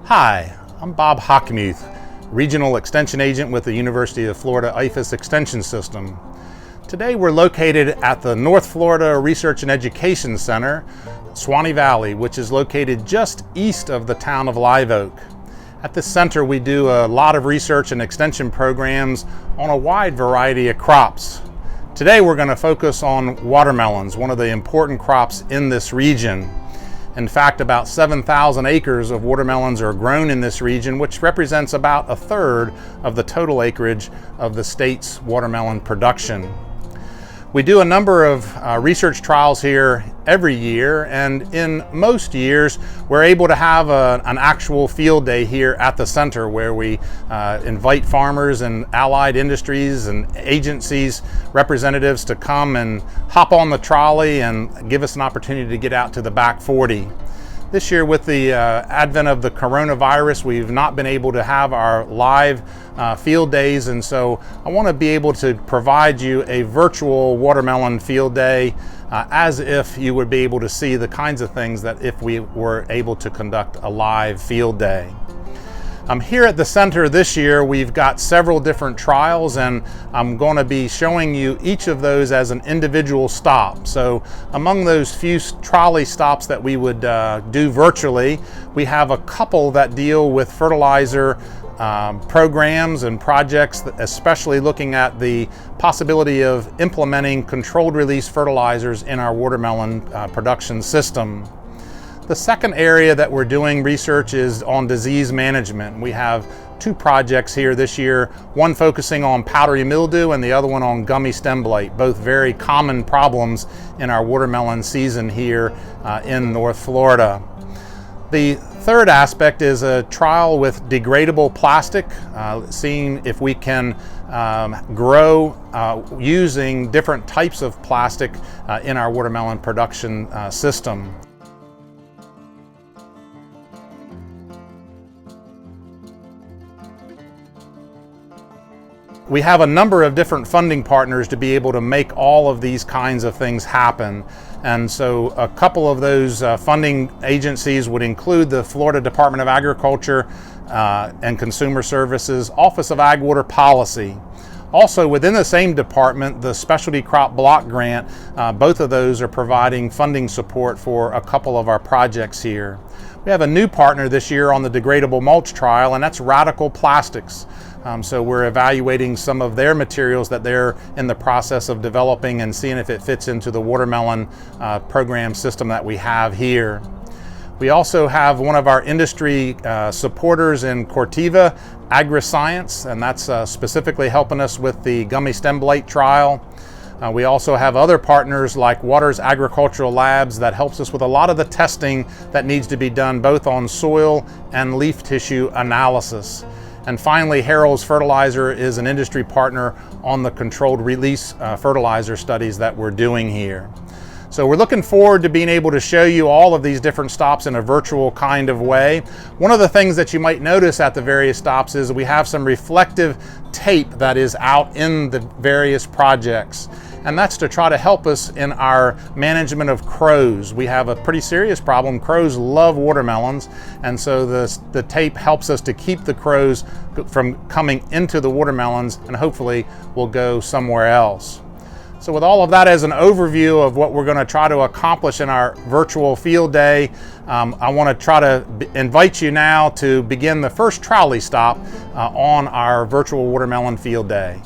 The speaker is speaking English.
Hi, I'm Bob Hockmuth, Regional Extension Agent with the University of Florida IFAS Extension System. Today we're located at the North Florida Research and Education Center, Suwannee Valley, which is located just east of the town of Live Oak. At this center we do a lot of research and extension programs on a wide variety of crops. Today we're going to focus on watermelons, one of the important crops in this region. In fact, about 7,000 acres of watermelons are grown in this region, which represents about a third of the total acreage of the state's watermelon production. We do a number of research trials here every year, and in most years we're able to have an actual field day here at the center where we invite farmers and allied industries and agencies representatives to come and hop on the trolley and give us an opportunity to get out to the back 40. This year, with the advent of the coronavirus, we've not been able to have our live field days, and so I want to be able to provide you a virtual watermelon field day as if you would be able to see the kinds of things that if we were able to conduct a live field day. Here at the center this year, we've got several different trials, and I'm going to be showing you each of those as an individual stop. So among those few trolley stops that we would do virtually, we have a couple that deal with fertilizer programs and projects, especially looking at the possibility of implementing controlled release fertilizers in our watermelon production system. The second area that we're doing research is on disease management. We have two projects here this year, one focusing on powdery mildew and the other one on gummy stem blight, both very common problems in our watermelon season here in North Florida. The third aspect is a trial with degradable plastic, seeing if we can grow using different types of plastic in our watermelon production system. We have a number of different funding partners to be able to make all of these kinds of things happen. And so a couple of those funding agencies would include the Florida Department of Agriculture and Consumer Services, Office of Ag Water Policy. Also within the same department, the Specialty Crop Block Grant, both of those are providing funding support for a couple of our projects here. We have a new partner this year on the degradable mulch trial, and that's Radical Plastics. So we're evaluating some of their materials that they're in the process of developing and seeing if it fits into the watermelon program system that we have here. We also have one of our industry supporters in Corteva, Agriscience, and that's specifically helping us with the gummy stem blight trial. We also have other partners like Waters Agricultural Labs that helps us with a lot of the testing that needs to be done both on soil and leaf tissue analysis. And finally, Harrell's Fertilizer is an industry partner on the controlled release fertilizer studies that we're doing here. So we're looking forward to being able to show you all of these different stops in a virtual kind of way. One of the things that you might notice at the various stops is we have some reflective tape that is out in the various projects. And that's to try to help us in our management of crows. We have a pretty serious problem. Crows love watermelons, and so the tape helps us to keep the crows from coming into the watermelons, and hopefully will go somewhere else. So with all of that as an overview of what we're going to try to accomplish in our virtual field day, I want to try to invite you now to begin the first trolley stop on our virtual watermelon field day.